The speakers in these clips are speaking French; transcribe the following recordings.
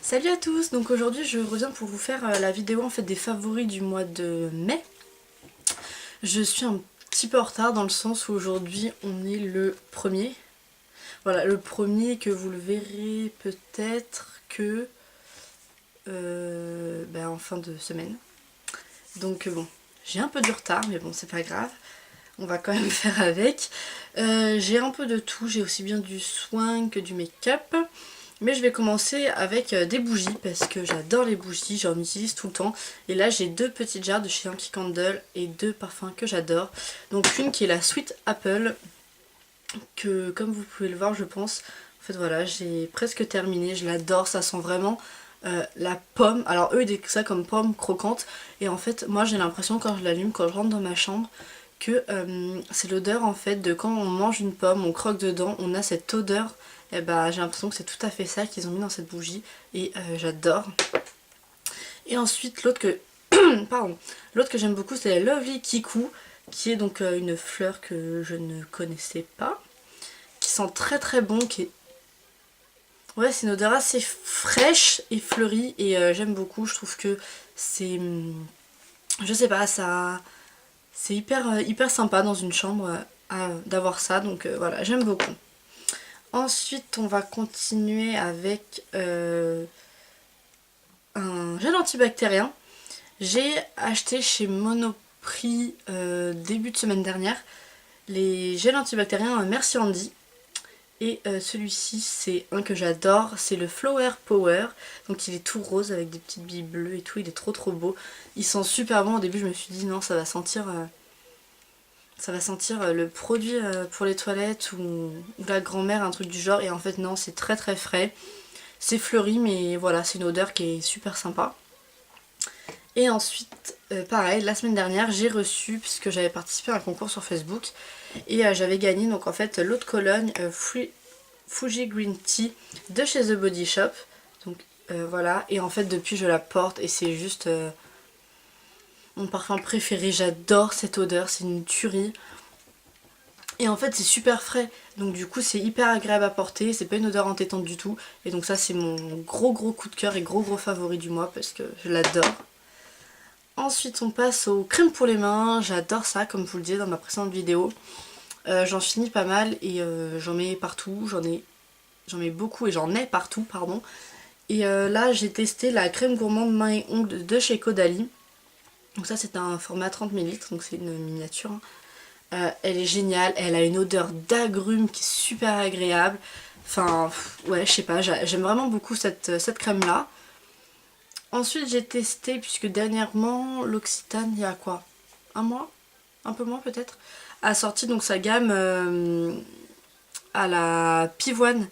Salut à tous, donc aujourd'hui je reviens pour vous faire la vidéo en fait des favoris du mois de mai. Je suis un petit peu en retard dans le sens où aujourd'hui on est le premier. Voilà, le premier que vous le verrez peut-être que en fin de semaine. Donc bon, j'ai un peu du retard mais bon c'est pas grave, on va quand même faire avec. J'ai un peu de tout, j'ai aussi bien du soin que du make-up. Mais je vais commencer avec des bougies parce que j'adore les bougies, j'en utilise tout le temps. Et là j'ai deux petites jarres de chez Yankee Candle et deux parfums que j'adore. Donc une qui est la Sweet Apple, que comme vous pouvez le voir je pense, en fait voilà j'ai presque terminé, je l'adore, ça sent vraiment la pomme. Alors eux ils décrivent ça comme pomme croquante et en fait moi j'ai l'impression quand je l'allume, quand je rentre dans ma chambre, que c'est l'odeur en fait de quand on mange une pomme, on croque dedans, on a cette odeur. Et bah j'ai l'impression que c'est tout à fait ça qu'ils ont mis dans cette bougie et j'adore. Et ensuite l'autre que pardon, l'autre que j'aime beaucoup c'est la Lovely Kiku, qui est donc une fleur que je ne connaissais pas, qui sent très très bon, qui est... Ouais, c'est une odeur assez fraîche et fleurie et j'aime beaucoup, je trouve que c'est... je sais pas, ça... c'est hyper sympa dans une chambre d'avoir ça, donc voilà, j'aime beaucoup. Ensuite, on va continuer avec un gel antibactérien. J'ai acheté chez Monoprix début de semaine dernière les gels antibactériens Merci Andy. Et celui-ci, c'est un que j'adore, c'est le Flower Power. Donc il est tout rose avec des petites billes bleues et tout, il est trop beau. Il sent super bon, au début je me suis dit non, ça va sentir... le produit pour les toilettes ou la grand-mère, un truc du genre. Et en fait non, c'est très frais. C'est fleuri mais voilà, c'est une odeur qui est super sympa. Et ensuite, pareil, la semaine dernière, j'ai reçu, puisque j'avais participé à un concours sur Facebook, et j'avais gagné donc en fait l'eau de Cologne Fuji Green Tea de chez The Body Shop. Donc voilà, et en fait depuis je la porte et c'est juste mon parfum préféré, j'adore cette odeur, c'est une tuerie. Et en fait c'est super frais, donc du coup c'est hyper agréable à porter, c'est pas une odeur entêtante du tout. Et donc ça c'est mon gros coup de cœur et gros favori du mois parce que je l'adore. Ensuite on passe aux crèmes pour les mains, j'adore ça comme je vous le disais dans ma précédente vidéo. J'en finis pas mal et j'en mets partout, j'en mets beaucoup et j'en ai partout pardon. Et là j'ai testé la crème gourmande main et ongles de chez Caudalie. Donc ça c'est un format 30 ml, donc c'est une miniature. Elle est géniale, elle a une odeur d'agrumes qui est super agréable. Enfin ouais je sais pas, j'aime vraiment beaucoup cette crème là. Ensuite j'ai testé, puisque dernièrement l'Occitane il y a quoi, un mois, un peu moins peut-être, a sorti donc sa gamme à la pivoine,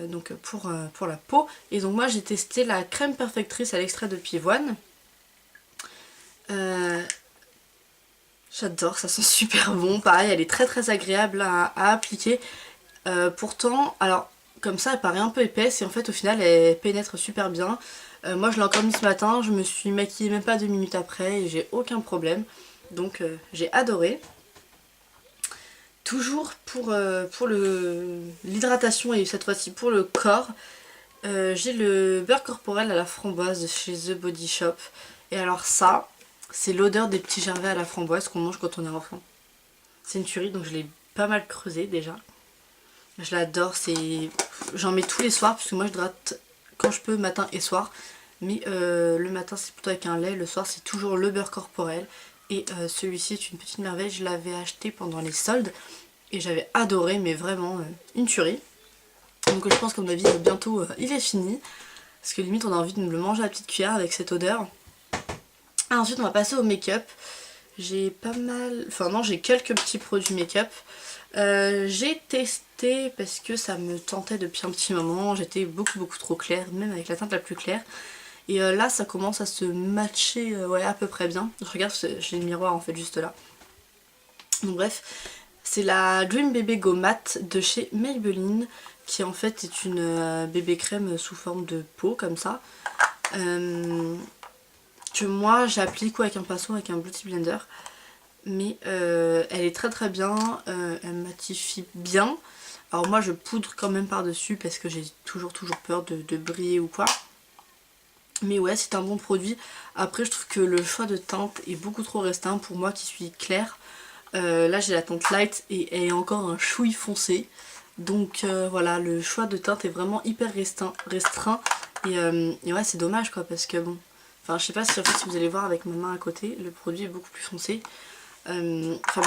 donc pour la peau. Et donc moi j'ai testé la crème perfectrice à l'extrait de pivoine. J'adore, ça sent super bon, pareil elle est très agréable à appliquer. Pourtant, alors comme ça elle paraît un peu épaisse et en fait au final elle pénètre super bien. Moi je l'ai encore mis ce matin, je me suis maquillée même pas 2 minutes après et j'ai aucun problème. Donc j'ai adoré. Toujours pour l'hydratation et cette fois-ci pour le corps, j'ai le beurre corporel à la framboise de chez The Body Shop. Et alors ça, c'est l'odeur des petits gervais à la framboise qu'on mange quand on est enfant. C'est une tuerie, donc je l'ai pas mal creusé déjà. Je l'adore, j'en mets tous les soirs parce que moi je hydrate quand je peux matin et soir. Mais le matin c'est plutôt avec un lait, le soir c'est toujours le beurre corporel. Et celui-ci est une petite merveille, je l'avais acheté pendant les soldes et j'avais adoré, mais vraiment une tuerie. Donc je pense qu'à mon avis bientôt il est fini, parce que limite on a envie de me le manger à la petite cuillère avec cette odeur. Ensuite on va passer au make-up. J'ai pas mal, enfin non, j'ai quelques petits produits make-up. J'ai testé parce que ça me tentait depuis un petit moment, j'étais beaucoup trop claire, même avec la teinte la plus claire. Et là ça commence à se matcher ouais, à peu près bien. Je regarde, j'ai le miroir en fait juste là. Donc bref, c'est la Dream Bébé Go Matte de chez Maybelline, qui en fait est une bébé crème sous forme de peau comme ça. Que moi j'applique avec un pinceau, avec un Beauty Blender. Mais elle est très bien, elle matifie bien. Alors moi je poudre quand même par dessus parce que j'ai toujours peur de briller ou quoi. Mais ouais, c'est un bon produit. Après je trouve que le choix de teinte est beaucoup trop restreint pour moi qui suis claire. Là j'ai la teinte light et elle est encore un chouille foncé. Donc voilà, le choix de teinte est vraiment hyper restreint. Et ouais, c'est dommage quoi, parce que bon... Enfin, je sais pas si, en fait, si vous allez voir avec ma main à côté, le produit est beaucoup plus foncé. Enfin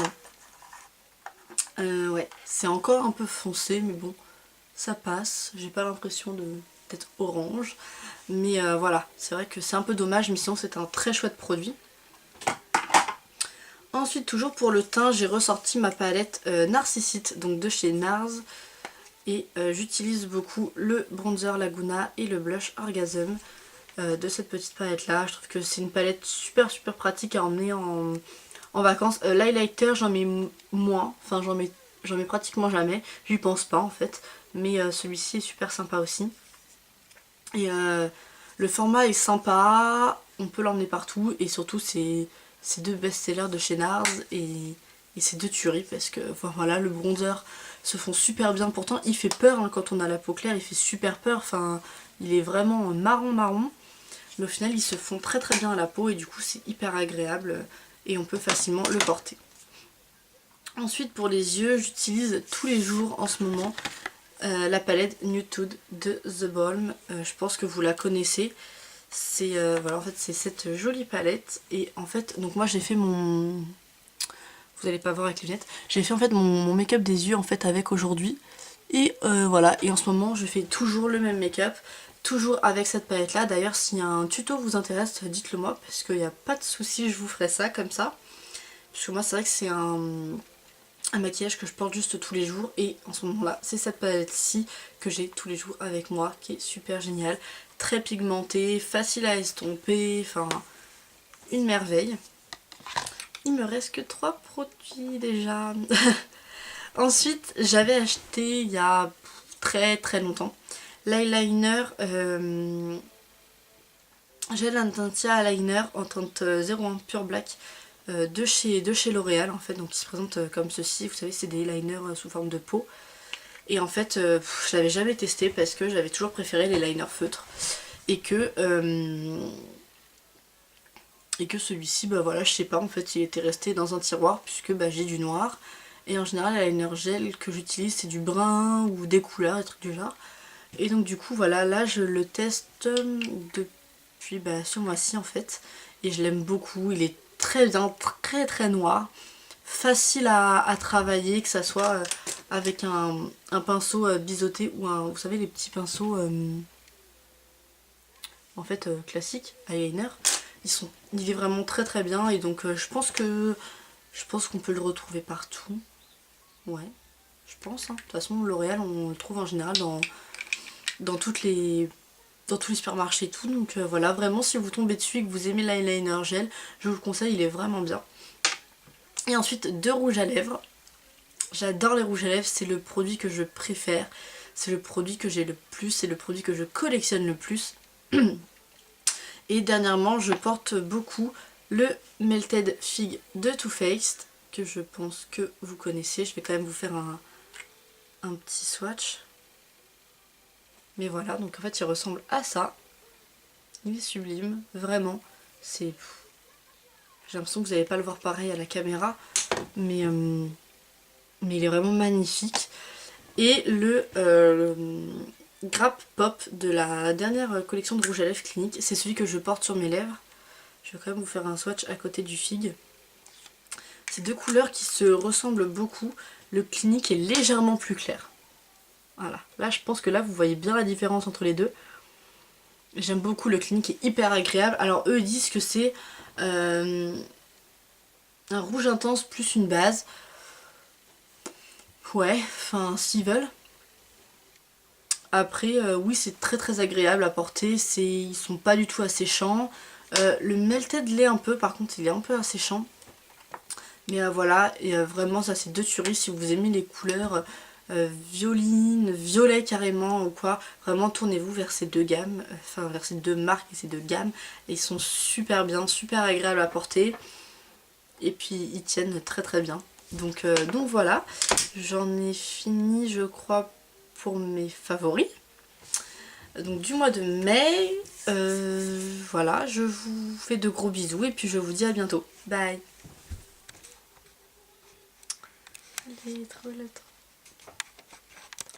bon. Ouais, c'est encore un peu foncé, mais bon, ça passe. J'ai pas l'impression d'être orange. Mais voilà, c'est vrai que c'est un peu dommage, mais sinon c'est un très chouette produit. Ensuite, toujours pour le teint, j'ai ressorti ma palette Narcissite, donc de chez NARS. Et j'utilise beaucoup le bronzer Laguna et le blush Orgasm de cette petite palette là. Je trouve que c'est une palette super pratique à emmener en vacances. L'highlighter j'en mets moins, enfin j'en mets pratiquement jamais, j'y pense pas en fait. Mais celui-ci est super sympa aussi. Et le format est sympa, on peut l'emmener partout et surtout c'est deux best-sellers de chez NARS et c'est deux tueries parce que voilà, le bronzer se font super bien. Pourtant il fait peur hein, quand on a la peau claire, il fait super peur, enfin il est vraiment marron. Mais au final ils se font très bien à la peau et du coup c'est hyper agréable et on peut facilement le porter. Ensuite pour les yeux, j'utilise tous les jours en ce moment la palette Nude de The Balm. Je pense que vous la connaissez. C'est voilà, en fait c'est cette jolie palette et en fait donc moi j'ai fait mon... Vous allez pas voir avec les lunettes. J'ai fait en fait mon make-up des yeux en fait avec aujourd'hui. Et voilà, et en ce moment je fais toujours le même make-up, toujours avec cette palette là. D'ailleurs si un tuto vous intéresse, dites-le moi parce qu'il n'y a pas de souci, je vous ferai ça comme ça. Parce que moi c'est vrai que c'est un maquillage que je porte juste tous les jours et en ce moment là c'est cette palette-ci que j'ai tous les jours avec moi qui est super géniale. Très pigmentée, facile à estomper, enfin une merveille. Il me reste que 3 produits déjà. Ensuite, j'avais acheté il y a très longtemps l'eyeliner gel Intensia Eyeliner en teinte 01 Pure Black de chez L'Oréal en fait. Donc il se présente comme ceci, vous savez c'est des liners sous forme de peau. Et en fait je l'avais jamais testé parce que j'avais toujours préféré les liners feutres. Et que celui-ci, bah voilà, je sais pas, en fait il était resté dans un tiroir puisque bah, j'ai du noir. Et en général l'eyeliner gel que j'utilise c'est du brun ou des couleurs, des trucs du genre. Et donc du coup voilà, là je le teste depuis ce mois-ci en fait. Et je l'aime beaucoup, il est très bien, très noir. Facile à travailler, que ça soit avec un pinceau biseauté ou vous savez les petits pinceaux en fait classiques, eyeliner. Il est vraiment très bien et donc je pense qu'on peut le retrouver partout. Ouais, je pense. Hein. De toute façon L'Oréal on le trouve en général dans tous les supermarchés et tout. Donc voilà, vraiment si vous tombez dessus et que vous aimez l'eyeliner gel, je vous le conseille, il est vraiment bien. Et ensuite deux rouges à lèvres. J'adore les rouges à lèvres, c'est le produit que je préfère. C'est le produit que j'ai le plus, c'est le produit que je collectionne le plus. Et dernièrement, je porte beaucoup le Melted Fig de Too Faced, que je pense que vous connaissez. Je vais quand même vous faire un petit swatch. Mais voilà, donc en fait il ressemble à ça. Il est sublime, vraiment. J'ai l'impression que vous n'allez pas le voir pareil à la caméra. Mais il est vraiment magnifique. Et le Grape Pop de la dernière collection de rouge à lèvres Clinique, c'est celui que je porte sur mes lèvres. Je vais quand même vous faire un swatch à côté du Fig. C'est deux couleurs qui se ressemblent beaucoup. Le Clinique est légèrement plus clair. Voilà, là je pense que là vous voyez bien la différence entre les deux. J'aime beaucoup le Clinique, est hyper agréable. Alors eux ils disent que c'est un rouge intense plus une base. Ouais, enfin s'ils veulent. Après oui c'est très agréable à porter, ils sont pas du tout asséchants. Le Melted l'est un peu, par contre il est un peu asséchant. Mais voilà, et vraiment ça c'est deux tueries si vous aimez les couleurs violine, violet carrément ou quoi. Vraiment tournez-vous vers ces deux gammes, enfin vers ces deux marques et ces deux gammes. Et ils sont super bien, super agréables à porter. Et puis ils tiennent très bien. Donc voilà, j'en ai fini je crois pour mes favoris. Donc du mois de mai, voilà, je vous fais de gros bisous et puis je vous dis à bientôt. Bye. Allez, trop